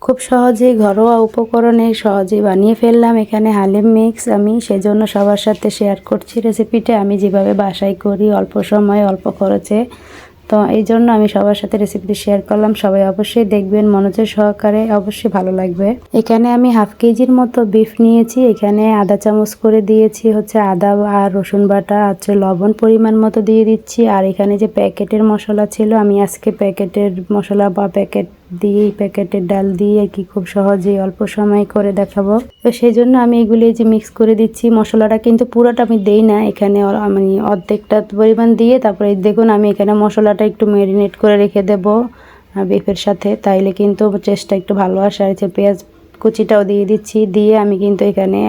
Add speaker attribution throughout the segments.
Speaker 1: খুব সহজেই ঘরোয়া উপকরণে সহজেই বানিয়ে ফেললাম এখানে হালিম মিক্স। আমি সেজন্য সবার সাথে শেয়ার করছি রেসিপিটা আমি যেভাবে বাসায় করি, অল্প সময়ে অল্প খরচে। তো এই জন্য আমি সবার সাথে রেসিপিটি শেয়ার করলাম। সবাই অবশ্যই দেখবেন মনোযোগ সহকারে, অবশ্যই ভালো লাগবে। এখানে আমি হাফ কেজির মতো বিফ নিয়েছি। এখানে আধা চামচ করে দিয়েছি হচ্ছে আদা আর রসুন বাটা, হচ্ছে লবণ পরিমাণ মতো দিয়ে দিচ্ছি। আর এখানে যে প্যাকেটের মশলা ছিল, আমি আজকে প্যাকেটের মশলা বা প্যাকেটের ডাল দিয়ে আর কি খুব সহজেই অল্প সময় করে দেখাবো। তো সেই জন্য আমি এগুলি যে মিক্স করে দিচ্ছি। মশলাটা কিন্তু পুরোটা আমি দেই না, এখানে আমি অর্ধেকটা পরিমাণ দিয়ে তারপরে দেখুন আমি এখানে মশলাটা একটু ম্যারিনেট করে রেখে দেবো বিফের সাথে, তাইলে কিন্তু টেস্টটা একটু ভালো আসে। আর পেঁয়াজ কুচিটাও দিয়ে দিচ্ছি, দিয়ে আমি কিন্তু এখানে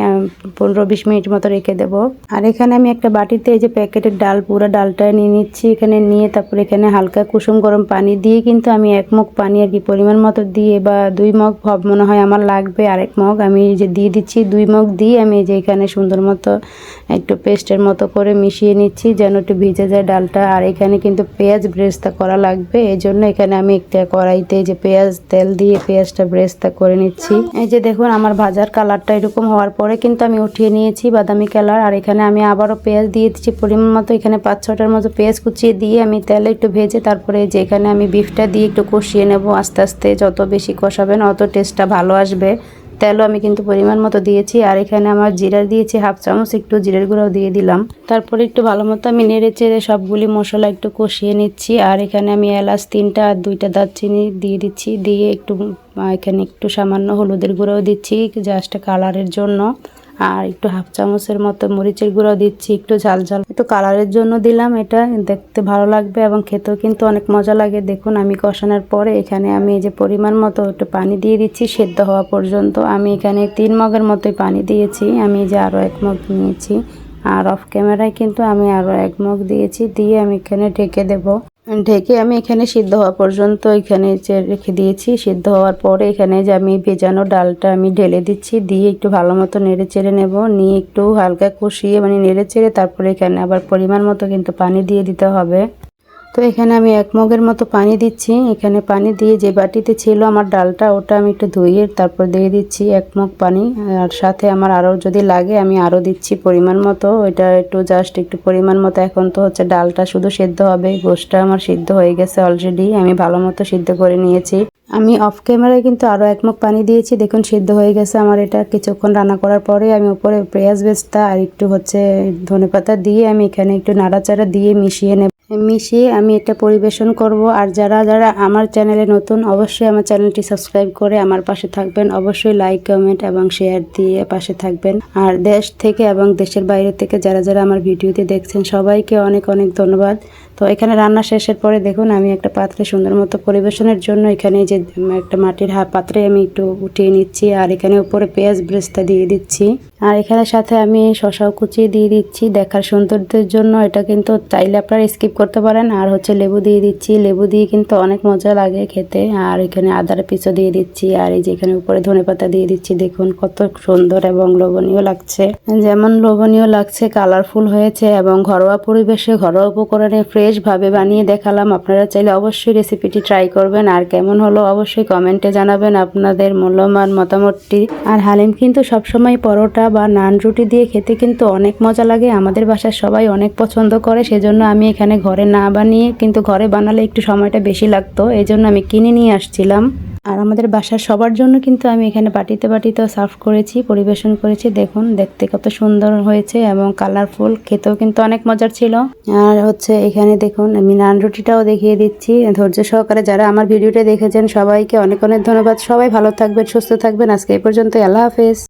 Speaker 1: 15-20 মিনিট মতো রেখে দেব। আর এখানে আমি একটা বাটিতে এই যে প্যাকেটের ডাল, পুরো ডালটা নিয়ে নিচ্ছি। এখানে নিয়ে তারপর এখানে হালকা কুসুম গরম পানি দিয়ে কিন্তু আমি 1 মগ পানি আর কি পরিমাণ মতো দিয়ে, বা 2 মগ মনে হয় আমার লাগবে, আর 1 মগ আমি যে দিয়ে দিচ্ছি। 2 মগ দিয়ে আমি যে এখানে সুন্দর মতো একটু পেস্টের মতো করে মিশিয়ে নিচ্ছি যেন একটু ভিজে যায় ডালটা। আর এখানে কিন্তু পেঁয়াজ ব্রেস্তা করা লাগবে, এই জন্য এখানে আমি একটা কড়াইতে যে তেল দিয়ে পেঁয়াজটা ব্রেস্তা করে নিচ্ছি। এই যে দেখুন আমার ভাজার কালারটা এরকম হওয়ার পরে কিন্তু আমি উঠিয়ে নিয়েছি বাদামি কালার। আর এখানে আমি আবারও পেঁয়াজ দিয়ে দিচ্ছি পরিমাণ মতো। এখানে 5-6টার মতো পেঁয়াজ কুচিয়ে দিয়ে আমি তেলে একটু ভেজে তারপরে যে এখানে আমি বিফটা দিয়ে একটু কষিয়ে নেব আস্তে আস্তে। যত বেশি কষাবেন অত টেস্টটা ভালো আসবে। তেলও আমি কিন্তু পরিমাণ মতো দিয়েছি। আর এখানে আমার জিরা দিয়েছি হাফ চামচ, একটু জিরের গুঁড়াও দিয়ে দিলাম। তারপরে একটু ভালো মতো আমি নেড়ে চেড়ে সবগুলি মশলা একটু কষিয়ে নিচ্ছি। আর এখানে আমি এলাচ 3টা আর 2টা দারচিনি দিয়ে দিচ্ছি, দিয়ে একটু এখানে একটু সামান্য হলুদের গুঁড়াও দিচ্ছি জাস্ট কালারের জন্য। আর একটু হাফ চামচের মতো মরিচের গুঁড়াও দিচ্ছি, একটু ঝাল একটু কালারের জন্য দিলাম। এটা দেখতে ভালো লাগবে এবং খেতেও কিন্তু অনেক মজা লাগে। দেখুন আমি কষানোর পরে এখানে আমি এই যে পরিমাণ মতো একটু পানি দিয়ে দিচ্ছি সেদ্ধ হওয়া পর্যন্ত। আমি এখানে 3 মগের মতোই পানি দিয়েছি, আমি যে আরও 1 মগ নিয়েছি। আর অফ ক্যামেরায় কিন্তু আমি আরও 1 মগ দিয়েছি, দিয়ে আমি এখানে ঢেকে দেব। ঢেকে আমি এখানে সিদ্ধ হওয়া পর্যন্ত এখানে যে রেখে দিয়েছি। সিদ্ধ হওয়ার পরে এখানে যে আমি ভেজানো ডালটা আমি ঢেলে দিচ্ছি, দিয়ে একটু ভালো মতো নেড়ে চেড়ে নেব। নিয়ে একটু হালকা কষিয়ে মানে নেড়ে চেড়ে তারপরে এখানে আবার পরিমাণ মতো কিন্তু পানি দিয়ে দিতে হবে। তো এখানে আমি 1 মগের মতো পানি দিচ্ছি। এখানে পানি দিয়ে যে বাটিতে ছিল আমার ডালটা ওটা আমি একটু ধুয়ে তারপর দিয়ে দিচ্ছি 1 মগ পানি। আর সাথে আমার আরও যদি লাগে আমি আরও দিচ্ছি পরিমাণ মতো। ওইটা একটু জাস্ট একটু পরিমাণ মতো। এখন তো হচ্ছে ডালটা শুধু সেদ্ধ হবে, গোশটা আমার সিদ্ধ হয়ে গেছে অলরেডি, আমি ভালো মতো সিদ্ধ করে নিয়েছি। আমি অফ ক্যামেরায় কিন্তু আরও 1 মগ পানি দিয়েছি। দেখুন সিদ্ধ হয়ে গেছে আমার এটা। কিছুক্ষণ রান্না করার পরে আমি উপরে পেঁয়াজ বেরেস্তা আর একটু হচ্ছে ধনেপাতা দিয়ে আমি এখানে একটু নাড়াচাড়া দিয়ে মিশিয়ে আমি এটা পরিবেশন করব। আর যারা আমার চ্যানেলে নতুন অবশ্যই আমার চ্যানেলটি সাবস্ক্রাইব করে আমার পাশে থাকবেন। অবশ্যই লাইক, কমেন্ট এবং শেয়ার দিয়ে পাশে থাকবেন। আর দেশ থেকে এবং দেশের বাইরে থেকে যারা আমার ভিডিওতে দেখছেন সবাইকে অনেক অনেক ধন্যবাদ। তো এখানে রান্না শেষের পরে দেখুন আমি একটা পাত্রে সুন্দর মতো পরিবেশনের জন্য এখানে যে একটা মাটির পাত্রে আমি একটু উঠিয়ে নিচ্ছি। আর এখানে উপরে পেঁয়াজ ব্রেস্তা দিয়ে দিচ্ছি। আর এখানে সাথে আমি শসাও কুচিয়ে দিয়ে দিচ্ছি দেখার সৌন্দর্যের জন্য। এটা কিন্তু চাইলে আপনারা স্কিপ করতে পারেন। আর হচ্ছে লেবু দিয়ে দিচ্ছি, লেবু দিয়ে কিন্তু অনেক মজা লাগে খেতে। আর এখানে আদার পিসও দিয়ে দিচ্ছি। আর এই যে এখানে উপরে ধনেপাতা দিয়ে দিচ্ছি। দেখুন কত সুন্দর এবং লোভনীয় লাগছে। যেমন লোভনীয় লাগছে, কালারফুল হয়েছে এবং ঘরোয়া পরিবেশে ঘরোয়া উপকরণে ফ্রেশ ভাবে বানিয়ে দেখালাম। আপনারা চাইলে অবশ্যই রেসিপিটি ট্রাই করবেন। আর কেমন হলো অবশ্যই কমেন্টে জানাবেন আপনাদের মূল্যবান মতামতটি। আর হালিম কিন্তু সবসময় পরোটা বা নান রুটি দিয়ে খেতে কিন্তু অনেক মজা লাগে। আমাদের বাসার সবাই অনেক পছন্দ করে, সেজন্য আমি এখানে ঘরে না বানিয়ে, কিন্তু ঘরে বানালে একটু সময়টা বেশি লাগতো, এই জন্য আমি কিনে নিয়ে আসছিলাম। আর আমাদের বাসার সবার জন্য কিন্তু আমি এখানে বাটিতেও সার্ভ করেছি, পরিবেশন করেছি। দেখুন দেখতে কত সুন্দর হয়েছে এবং কালারফুল, খেতেও কিন্তু অনেক মজার ছিল। আর হচ্ছে এখানে দেখুন আমি নান রুটিটাও দেখিয়ে দিচ্ছি। ধৈর্য সহকারে যারা আমার ভিডিওটা দেখেছেন সবাইকে অনেক অনেক ধন্যবাদ। সবাই ভালো থাকবেন, সুস্থ থাকবেন। আজকে এই পর্যন্ত, আল্লাহ হাফেজ।